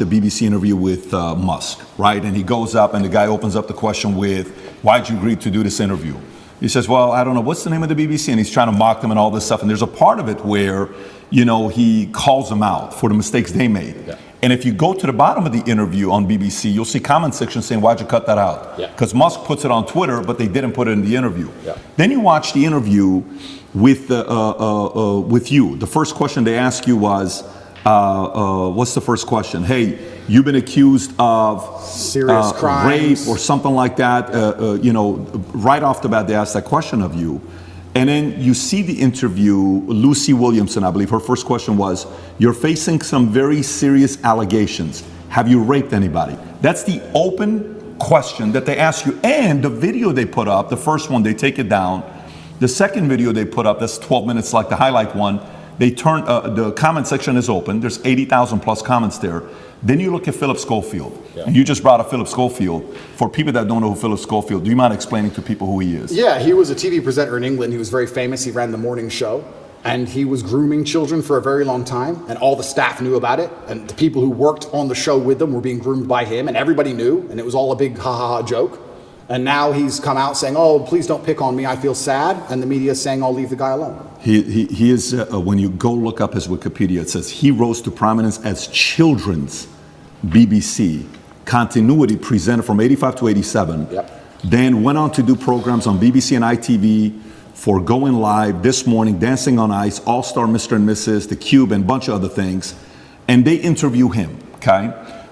the BBC interview with Musk, right? And he goes up and the guy opens up the question with, why'd you agree to do this interview? He says, well, I don't know, what's the name of the BBC? And he's trying to mock them and all this stuff. And there's a part of it where, you know, he calls them out for the mistakes they made. Yeah. And if you go to the bottom of the interview on BBC, you'll see comment section saying, why'd you cut that out? Because Musk puts it on Twitter, but they didn't put it in the interview. Yeah. Then you watch the interview with you. The first question they ask you was, what's the first question? Hey, you've been accused of serious crimes, rape or something like that. You know, right off the bat, they ask that question of you. And then you see the interview, Lucy Williamson, I believe, her first question was, you're facing some very serious allegations. Have you raped anybody? That's the open question that they ask you. And the video they put up, the first one, they take it down. The second video they put up, that's 12 minutes like the highlight one, they turn, the comment section is open. There's 80,000 plus comments there. Then you look at Philip Schofield. Yeah. And you just brought up Philip Schofield. For people that don't know who Philip Schofield, do you mind explaining to people who he is? Yeah, he was a TV presenter in England. He was very famous. He ran the morning show. And he was grooming children for a very long time. And all the staff knew about it. And the people who worked on the show with them were being groomed by him. And everybody knew. And it was all a big ha-ha-ha joke. And now he's come out saying, oh, please don't pick on me. I feel sad. And the media is saying, I'll leave the guy alone. He is, when you go look up his Wikipedia, it says he rose to prominence as children's BBC continuity presenter from 85 to 87. Yep. Then went on to do programs on BBC and ITV for Going Live, This Morning, Dancing on Ice, All-Star Mr. and Mrs., The Cube, and a bunch of other things. And they interview him, okay?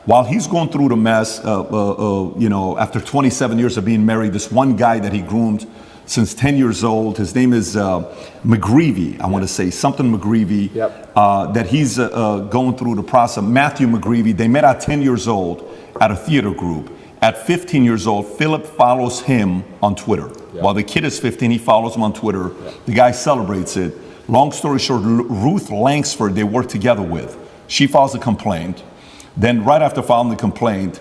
While he's going through the mess, you know, after 27 years of being married, this one guy that he groomed since 10 years old, his name is McGreevy, I want to say, something McGreevy, that he's going through the process. Matthew McGreevy, they met at 10 years old at a theater group. At 15 years old, Philip follows him on Twitter. While the kid is 15, he follows him on Twitter. The guy celebrates it. Long story short, Ruth Langsford, they work together with. She files a complaint. Then right after filing the complaint,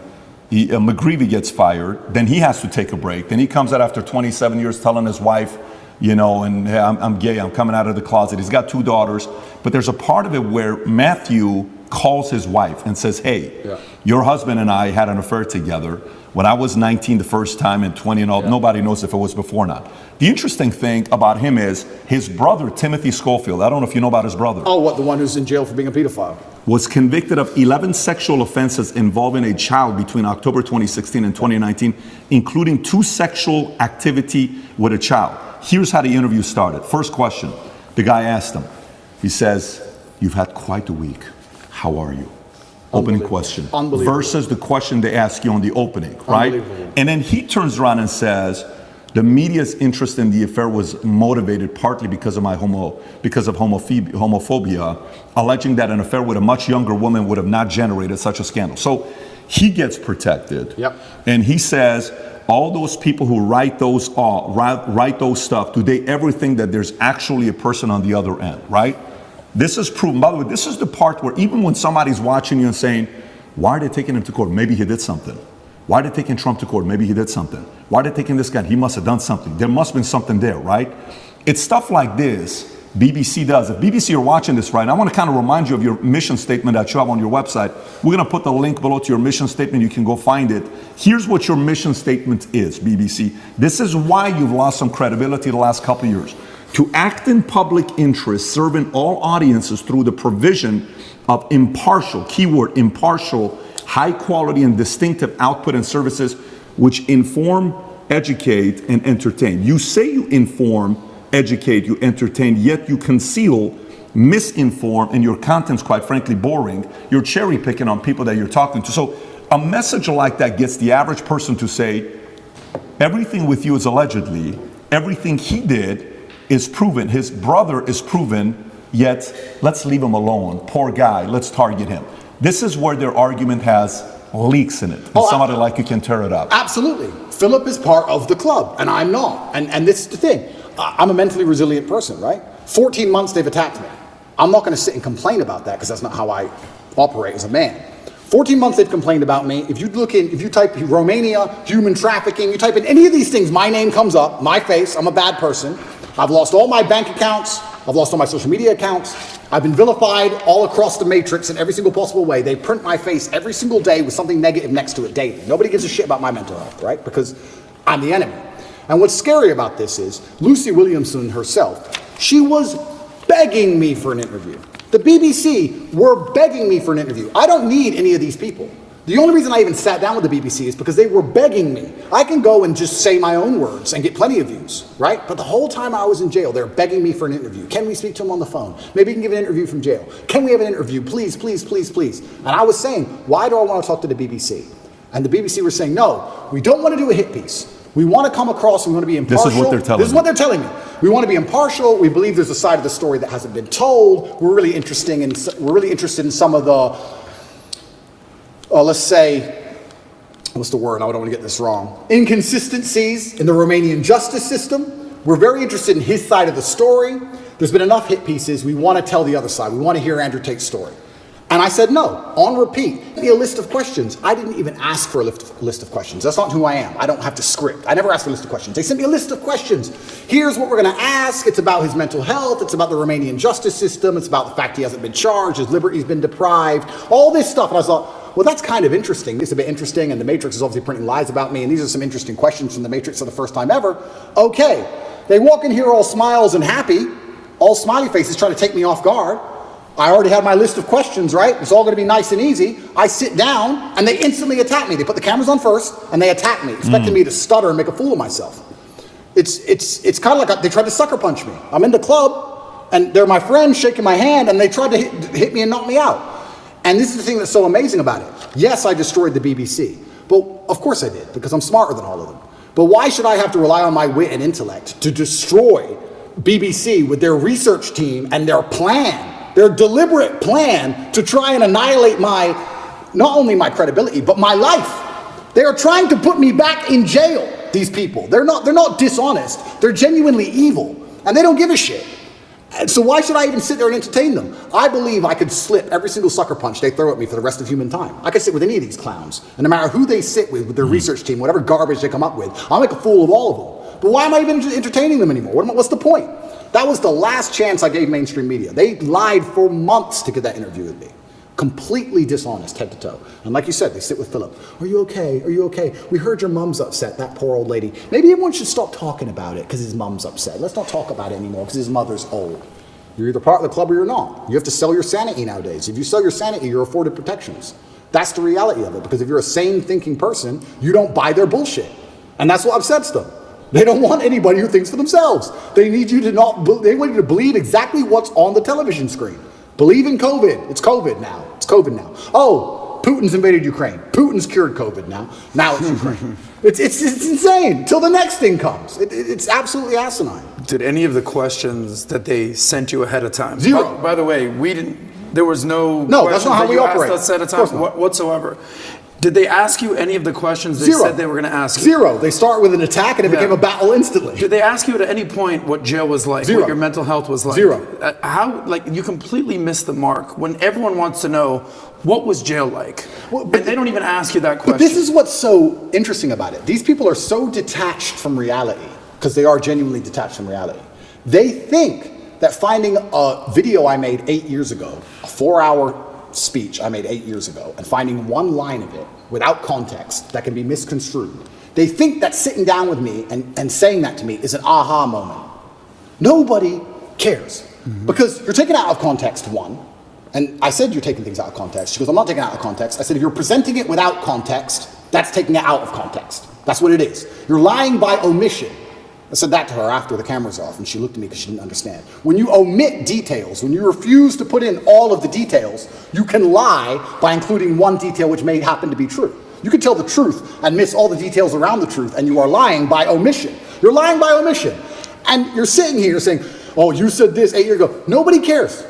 McGreevy gets fired. Then he has to take a break. Then he comes out after 27 years telling his wife, you know, and hey, I'm gay, I'm coming out of the closet. He's got 2 daughters. But there's a part of it where Matthew calls his wife and says, hey, your husband and I had an affair together when I was 19 the first time and 20 and all. Nobody knows if it was before or not. The interesting thing about him is his brother, Timothy Schofield, I don't know if you know about his brother. Oh, what, the one who's in jail for being a pedophile? Was convicted of 11 sexual offenses involving a child between October 2016 and 2019, including 2 sexual activity with a child. Here's how the interview started. First question, the guy asked him, he says, you've had quite a week. How are you? Opening question. Versus the question they ask you on the opening, right? And then he turns around and says, the media's interest in the affair was motivated partly because of homophobia, alleging that an affair with a much younger woman would have not generated such a scandal. So he gets protected. And he says, all those people who write those stuff, do they ever think that there's actually a person on the other end, right? This is proven. By the way, this is the part where even when somebody's watching you and saying, why are they taking him to court? Maybe he did something. Why are they taking Trump to court? Maybe he did something. Why are they taking this guy? He must have done something. There must have been something there, right? It's stuff like this BBC does. If BBC are watching this right now, I want to kind of remind you of your mission statement that you have on your website. We're going to put the link below to your mission statement. You can go find it. Here's what your mission statement is, BBC. This is why you've lost some credibility the last couple of years. To act in public interest, serving all audiences through the provision of impartial, keyword impartial, high quality and distinctive output and services which inform, educate, and entertain. You say you inform, educate, you entertain, yet you conceal, misinform, and your content's quite frankly boring. You're cherry picking on people that you're talking to. So a message like that gets the average person to say, everything with you is allegedly, everything he did is proven, his brother is proven, yet let's leave him alone. Poor guy, let's target him. This is where their argument has leaks in it. And somebody like you can tear it up. Absolutely. Philip is part of the club, and I'm not. And this is the thing. I'm a mentally resilient person, right? 14 months they've attacked me. I'm not going to sit and complain about that because that's not how I operate as a man. 14 months they've complained about me. If you type Romania, human trafficking, you type in any of these things, my name comes up, my face, I'm a bad person. I've lost all my bank accounts. I've lost all my social media accounts. I've been vilified all across the matrix in every single possible way. They print my face every single day with something negative next to it daily. Nobody gives a shit about my mental health, right? Because I'm the enemy. And what's scary about this is Lucy Williamson herself, she was begging me for an interview. The BBC were begging me for an interview. I don't need any of these people. The only reason I even sat down with the BBC is because they were begging me. I can go and just say my own words and get plenty of views, right? But the whole time I was in jail, they were begging me for an interview. Can we speak to him on the phone? Maybe you can give an interview from jail. Can we have an interview? Please, please, please, please. And I was saying, why do I want to talk to the BBC? And the BBC were saying, no, we don't want to do a hit piece. We want to come across, we want to be impartial. This is what they're telling me. This is what they're telling me. We want to be impartial. We believe there's a side of the story that hasn't been told. We're really interested in some of the, let's say, what's the word? I don't want to get this wrong. Inconsistencies in the Romanian justice system. We're very interested in his side of the story. There's been enough hit pieces. We want to tell the other side. We want to hear Andrew Tate's story. And I said no, on repeat. Give me a list of questions. I didn't even ask for a list of questions. That's not who I am. I don't have to script. I never asked for a list of questions. They sent me a list of questions. Here's what we're going to ask. It's about his mental health. It's about the Romanian justice system. It's about the fact he hasn't been charged. His liberty's been deprived. All this stuff. And I thought, well, that's kind of interesting. It's a bit interesting. And the Matrix is obviously printing lies about me. And these are some interesting questions from the Matrix for the first time ever. Okay. They walk in here all smiles and happy, all smiley faces trying to take me off guard. I already had my list of questions, right? It's all going to be nice and easy. I sit down, and they instantly attack me. They put the cameras on first, and they attack me, expecting me to stutter and make a fool of myself. It's kind of like they tried to sucker punch me. I'm in the club, and they're my friends shaking my hand, and they tried to hit me and knock me out. And this is the thing that's so amazing about it. Yes, I destroyed the BBC. But of course I did, because I'm smarter than all of them. But why should I have to rely on my wit and intellect to destroy BBC with their research team and their plan? Their deliberate plan to try and annihilate not only my credibility, but my life. They are trying to put me back in jail, these people. They're not dishonest. They're genuinely evil. And they don't give a shit. And so why should I even sit there and entertain them? I believe I could slip every single sucker punch they throw at me for the rest of human time. I could sit with any of these clowns. And no matter who they sit with their research team, whatever garbage they come up with, I'll make a fool of all of them. But why am I even entertaining them anymore? What's the point? That was the last chance I gave mainstream media. They lied for months to get that interview with me. Completely dishonest, head to toe. And like you said, they sit with Philip. Are you okay? Are you okay? We heard your mom's upset, that poor old lady. Maybe everyone should stop talking about it because his mom's upset. Let's not talk about it anymore because his mother's old. You're either part of the club or you're not. You have to sell your sanity nowadays. If you sell your sanity, you're afforded protections. That's the reality of it, because if you're a sane thinking person, you don't buy their bullshit. And that's what upsets them. They don't want anybody who thinks for themselves. They need you to they want you to believe exactly what's on the television screen. Believe in COVID. It's COVID now. It's COVID now. Oh, Putin's invaded Ukraine. Putin's cured COVID now. Now it's Ukraine. It's insane. Till the next thing comes. It's absolutely asinine. Did any of the questions that they sent you ahead of time? Zero. By the way, we didn't. There was no. No, that's not how we operate. Asked us ahead of time whatsoever. Did they ask you any of the questions they said they were going to ask you? Zero. They start with an attack and it became a battle instantly. Did they ask you at any point what jail was like? Zero. What your mental health was like? Zero. You completely missed the mark when everyone wants to know what was jail like. Well, but they don't even ask you that question. But this is what's so interesting about it. These people are so detached from reality, because they are genuinely detached from reality. They think that finding a video I made 8 years ago, a 4-hour speech I made 8 years ago, and finding one line of it without context that can be misconstrued, they think that sitting down with me and saying that to me is an aha moment. Nobody cares. Because you're taking it out of context, one. And I said you're taking things out of context. She goes, I'm not taking it out of context. I said, if you're presenting it without context, that's taking it out of context. That's what it is. You're lying by omission. I said that to her after the camera's off, and she looked at me because she didn't understand. When you omit details, when you refuse to put in all of the details, you can lie by including one detail which may happen to be true. You can tell the truth and miss all the details around the truth, and you are lying by omission. You're lying by omission. And you're sitting here saying, oh, you said this 8 years ago. Nobody cares.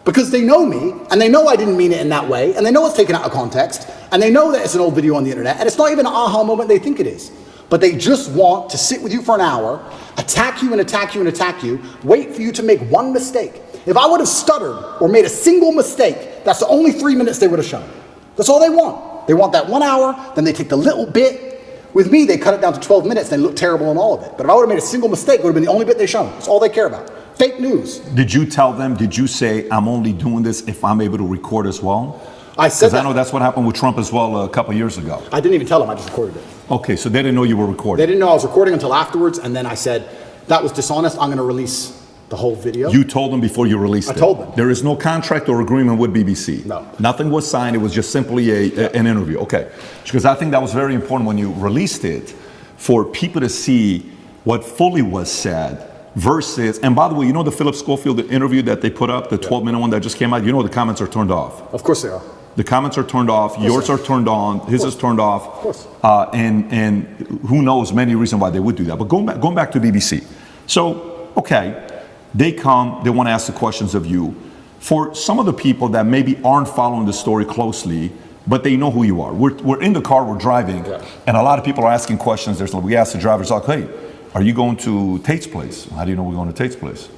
Because they know me, and they know I didn't mean it in that way, and they know it's taken out of context, and they know that it's an old video on the internet, and it's not even an aha moment they think it is. But they just want to sit with you for an hour, attack you and attack you and attack you, wait for you to make one mistake. If I would have stuttered or made a single mistake, that's the only 3 minutes they would have shown. That's all they want. They want that 1 hour, then they take the little bit. With me, they cut it down to 12 minutes, and they look terrible in all of it. But if I would have made a single mistake, it would have been the only bit they shown. That's all they care about. fake news. Did you tell them, did you say, I'm only doing this if I'm able to record as well? I said that. Because I know that's what happened with Trump as well a couple years ago. I didn't even tell them, I just recorded it. Okay, so they didn't know you were recording. They didn't know I was recording until afterwards, and then I said, that was dishonest, I'm gonna release the whole video. You told them before you released it? I told them. There is no contract or agreement with BBC? No. Nothing was signed, it was just simply an interview, okay. Because I think that was very important when you released it, for people to see what fully was said versus, and by the way, you know the Philip Schofield interview that they put up, the 12-minute one that just came out, you know the comments are turned off. Of course they are. The comments are turned off, yours are turned on, his is turned off. Of course. And who knows many reasons why they would do that. But going back to BBC. So, okay, they come, they want to ask the questions of you. For some of the people that maybe aren't following the story closely, but they know who you are. We're in the car, we're driving, and a lot of people are asking questions. We ask the drivers, like, hey, are you going to Tate's place? How do you know we're going to Tate's place?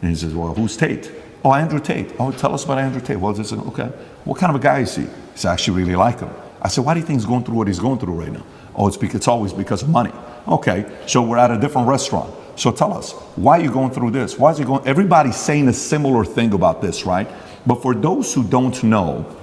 And he says, well, who's Tate? Oh, Andrew Tate. Oh, tell us about Andrew Tate. Well, this is, okay. What kind of a guy is he? He said, I actually really like him. I said, why do you think he's going through what he's going through right now? Oh, it's always because of money. Okay, so we're at a different restaurant. So tell us, why are you going through this? Why is he going? Everybody's saying a similar thing about this, right? But for those who don't know,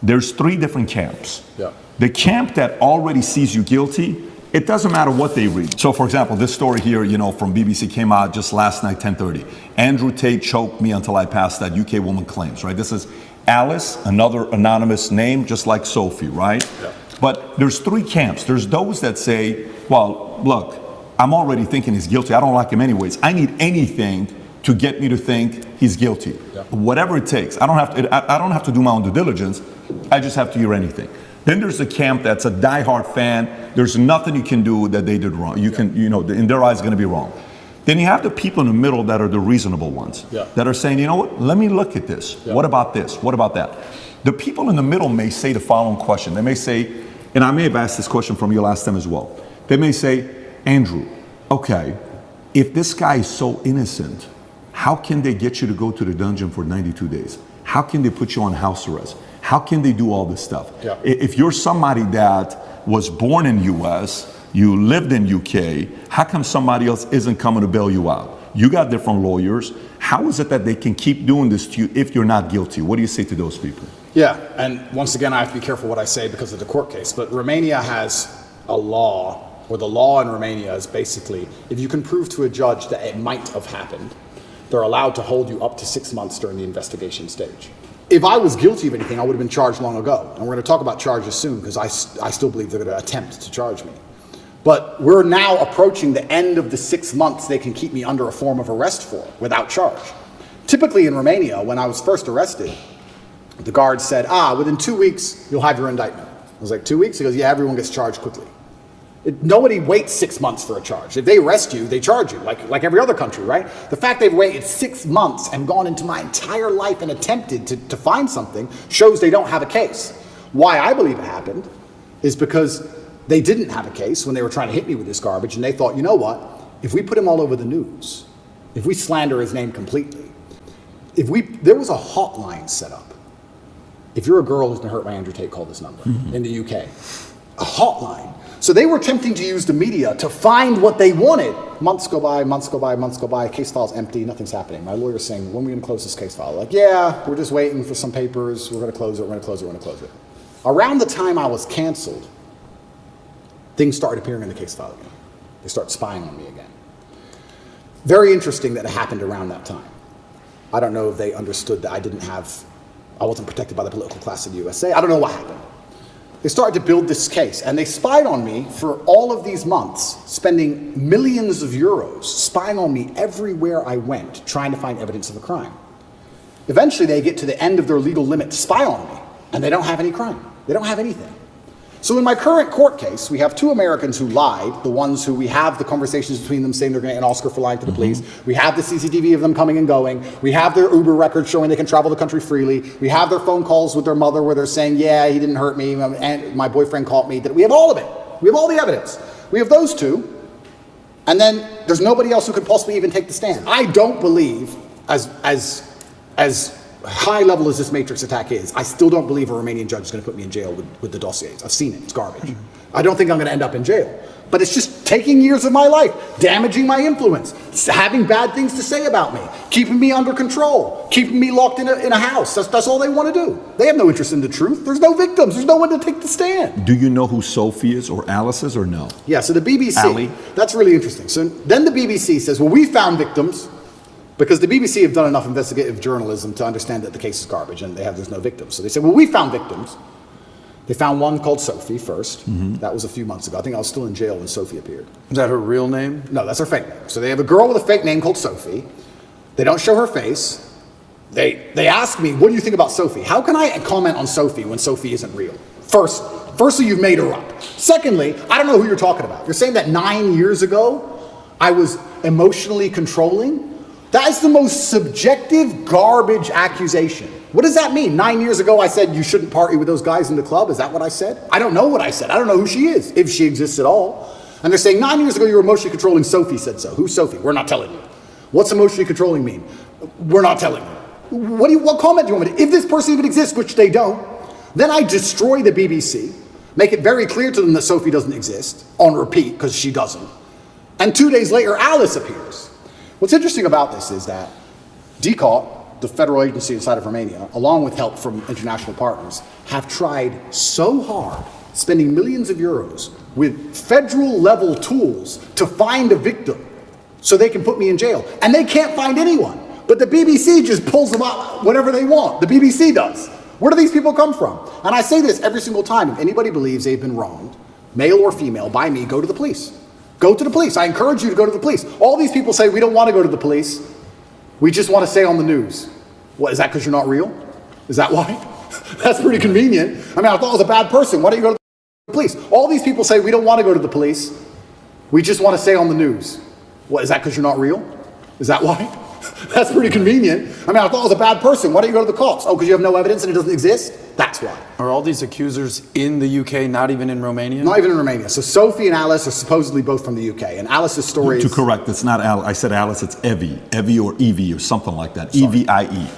there's 3 different camps. Yeah. The camp that already sees you guilty, it doesn't matter what they read. So for example, this story here, from BBC came out just last night, 10:30. Andrew Tate choked me until I passed that, UK woman claims, right? This is Alice, another anonymous name, just like Sophie, right? Yeah. But there's 3 camps. There's those that say, well, look, I'm already thinking he's guilty. I don't like him anyways. I need anything to get me to think he's guilty. Yeah. Whatever it takes. I don't have to do my own due diligence. I just have to hear anything. Then there's the camp that's a diehard fan. There's nothing you can do that they did wrong. In their eyes, it's going to be wrong. Then you have the people in the middle that are the reasonable ones, that are saying, you know what, let me look at this. Yeah. What about this? What about that? The people in the middle may say the following question. They may say, and I may have asked this question from you last time as well. They may say, Andrew, okay, if this guy is so innocent, how can they get you to go to the dungeon for 92 days? How can they put you on house arrest? How can they do all this stuff? Yeah. If you're somebody that was born in US, you lived in UK, how come somebody else isn't coming to bail you out? You got different lawyers. How is it that they can keep doing this to you if you're not guilty? What do you say to those people? Yeah, and once again, I have to be careful what I say because of the court case, but Romania has a law, or the law in Romania is basically, if you can prove to a judge that it might have happened, they're allowed to hold you up to 6 months during the investigation stage. If I was guilty of anything, I would have been charged long ago. And we're going to talk about charges soon because I still believe they're going to attempt to charge me. But we're now approaching the end of the 6 months they can keep me under a form of arrest for without charge. Typically in Romania, when I was first arrested, the guard said, within 2 weeks, you'll have your indictment. I was like, 2 weeks? He goes, yeah, everyone gets charged quickly. Nobody waits 6 months for a charge. If they arrest you, they charge you, like every other country, right? The fact they've waited 6 months and gone into my entire life and attempted to find something shows they don't have a case. Why I believe it happened is because they didn't have a case when they were trying to hit me with this garbage, and they thought, you know what? If we put him all over the news, if we slander his name completely, there was a hotline set up. If you're a girl who's been hurt by Andrew Tate, call this number in the UK. A hotline. So they were attempting to use the media to find what they wanted. Months go by, months go by, months go by, case file's empty, nothing's happening. My lawyer's saying, when are we gonna close this case file? Like, yeah, we're just waiting for some papers, we're gonna close it, we're gonna close it, we're gonna close it. Around the time I was canceled, things started appearing in the case file again. They start spying on me again. Very interesting that it happened around that time. I don't know if they understood that I wasn't protected by the political class of the USA. I don't know what happened. They started to build this case, and they spied on me for all of these months, spending millions of euros, spying on me everywhere I went, trying to find evidence of a crime. Eventually, they get to the end of their legal limit to spy on me, and they don't have any crime. They don't have anything. So in my current court case, we have 2 Americans who lied, the ones who we have the conversations between them saying they're going to get an Oscar for lying to the police. We have the CCTV of them coming and going. We have their Uber records showing they can travel the country freely. We have their phone calls with their mother where they're saying, yeah, he didn't hurt me, and my boyfriend caught me. We have all of it. We have all the evidence. We have those 2, and then there's nobody else who could possibly even take the stand. I don't believe, as high level as this Matrix attack is, I still don't believe a Romanian judge is going to put me in jail with the dossiers. I've seen it. It's garbage. I don't think I'm going to end up in jail. But it's just taking years of my life, damaging my influence, having bad things to say about me, keeping me under control, keeping me locked in a house. That's all they want to do. They have no interest in the truth. There's no victims. There's no one to take the stand. Do you know who Sophie is or Alice is or no? Yeah, so the BBC, Ali? that's really interesting. So then the BBC says, well, we found victims, because the BBC have done enough investigative journalism to understand that the case is garbage and there's no victims. So they said, well, we found victims. They found one called Sophie first. That was a few months ago. I think I was still in jail when Sophie appeared. Is that her real name? No, that's her fake name. So they have a girl with a fake name called Sophie. They don't show her face. They ask me, what do you think about Sophie? How can I comment on Sophie when Sophie isn't real? Firstly, you've made her up. Secondly, I don't know who you're talking about. You're saying that 9 years ago I was emotionally controlling? That is the most subjective garbage accusation. What does that mean? 9 years ago I said you shouldn't party with those guys in the club. Is that what I said? I don't know what I said. I don't know who she is, if she exists at all. And they're saying 9 years ago you were emotionally controlling. Sophie said so. Who's Sophie? We're not telling you. What's emotionally controlling mean? We're not telling you. What comment do you want me to? If this person even exists, which they don't, then I destroy the BBC, make it very clear to them that Sophie doesn't exist, on repeat, because she doesn't. And 2 days later, Alice appears. What's interesting about this is that DCAUT, the federal agency inside of Romania, along with help from international partners, have tried so hard, spending millions of euros with federal level tools to find a victim so they can put me in jail. And they can't find anyone. But the BBC just pulls them up whatever they want. The BBC does. Where do these people come from? And I say this every single time. If anybody believes they've been wronged, male or female, by me, go to the police. Go to the police. I encourage you to go to the police. All these people say, we don't want to go to the police. We just want to stay on the news. What, is that because you're not real? Is that why? That's pretty convenient. I mean, I thought I was a bad person. Why don't you go to the police? All these people say, we don't want to go to the police. We just want to stay on the news. What, is that because you're not real? Is that why? That's pretty convenient. I mean, I thought I was a bad person. Why don't you go to the cops? Oh, because you have no evidence and it doesn't exist? That's why. Are all these accusers in the UK, not even in Romania? Not even in Romania. So Sophie and Alice are supposedly both from the UK. And Alice's story is... To correct, it's not Alice. I said Alice, it's Evie. Evie or Evie or something like that. Evie.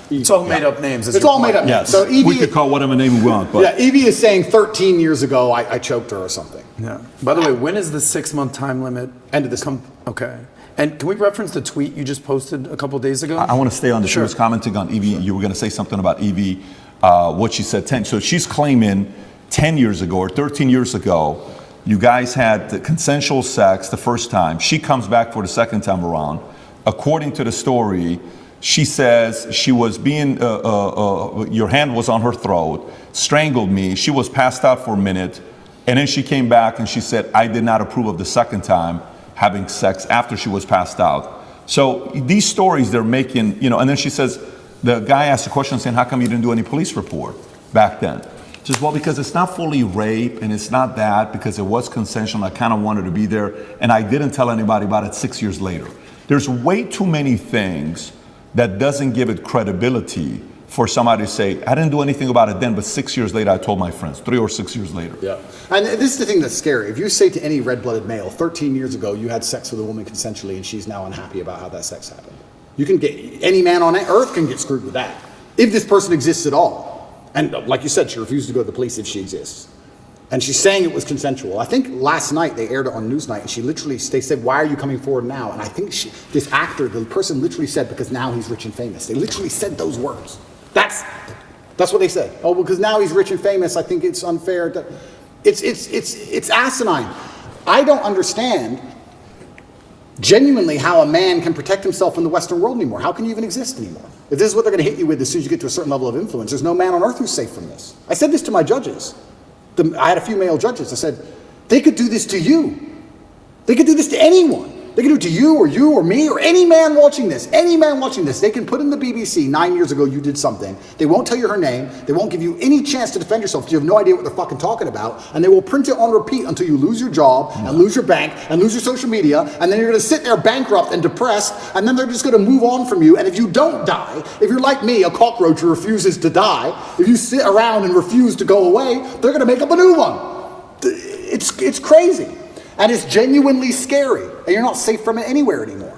It's all made up names. It's all made up names. Yes. So Evie, we could call whatever name we want. But yeah, Evie is saying 13 years ago I choked her or something. Yeah. By the way, when is the 6-month time limit? End of this month. Okay. And can we reference the tweet you just posted a couple days ago? I want to stay on the Sure. She was commenting on Evie. You were going to say something about Evie, what she said 10. So she's claiming 10 years ago or 13 years ago, you guys had the consensual sex the first time. She comes back for the second time around. According to the story, she says she was being, your hand was on her throat, strangled me. She was passed out for a minute. And then she came back and she said, I did not approve of the second time having sex after she was passed out. So these stories they're making, and then she says, the guy asked a question saying, how come you didn't do any police report back then? She says, well, because it's not fully rape and it's not that, because it was consensual. I kind of wanted to be there. And I didn't tell anybody about it 6 years later. There's way too many things that doesn't give it credibility for somebody to say, I didn't do anything about it then, but 6 years later, I told my friends, 3 or 6 years later. Yeah. And this is the thing that's scary. If you say to any red-blooded male, 13 years ago, you had sex with a woman consensually and she's now unhappy about how that sex happened. You can get, any man on earth can get screwed with that. If this person exists at all. And like you said, she refused to go to the police if she exists. And she's saying it was consensual. I think last night they aired it on Newsnight and they said, why are you coming forward now? And I think this actor, the person literally said, because now he's rich and famous. They literally said those words. That's what they said. Oh, because now he's rich and famous, I think it's unfair. It's asinine. I don't understand genuinely how a man can protect himself in the Western world anymore. How can you even exist anymore? If this is what they're going to hit you with as soon as you get to a certain level of influence, there's no man on earth who's safe from this. I said this to my judges. I had a few male judges. I said, they could do this to you. They could do this to anyone. They can do it to you or me or any man watching this. Any man watching this. They can put in the BBC 9 years ago you did something. They won't tell you her name. They won't give you any chance to defend yourself because you have no idea what they're fucking talking about. And they will print it on repeat until you lose your job and lose your bank and lose your social media. And then you're going to sit there bankrupt and depressed. And then they're just going to move on from you. And if you don't die, if you're like me, a cockroach who refuses to die, if you sit around and refuse to go away, they're going to make up a new one. It's crazy. And it's genuinely scary. And you're not safe from it anywhere anymore.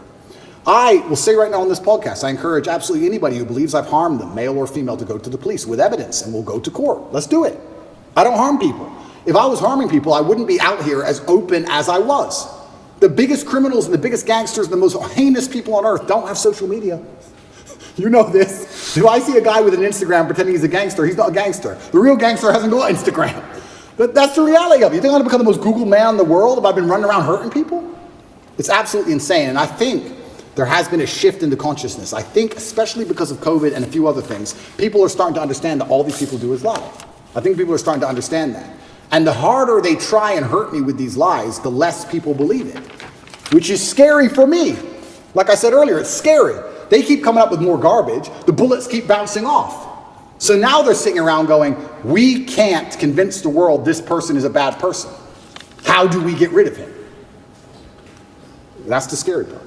I will say right now on this podcast, I encourage absolutely anybody who believes I've harmed them, male or female, to go to the police with evidence and we'll go to court. Let's do it. I don't harm people. If I was harming people, I wouldn't be out here as open as I was. The biggest criminals and the biggest gangsters and the most heinous people on earth don't have social media. You know this. If I see a guy with an Instagram pretending he's a gangster, he's not a gangster. The real gangster hasn't got Instagram. But that's the reality of it. You think I'm going to become the most Googled man in the world if I've been running around hurting people? It's absolutely insane. And I think there has been a shift in the consciousness. I think, especially because of COVID and a few other things, people are starting to understand that all these people do is lie. I think people are starting to understand that. And the harder they try and hurt me with these lies, the less people believe it, which is scary for me. Like I said earlier, it's scary. They keep coming up with more garbage. The bullets keep bouncing off. So now they're sitting around going, we can't convince the world this person is a bad person. How do we get rid of him? That's the scary part.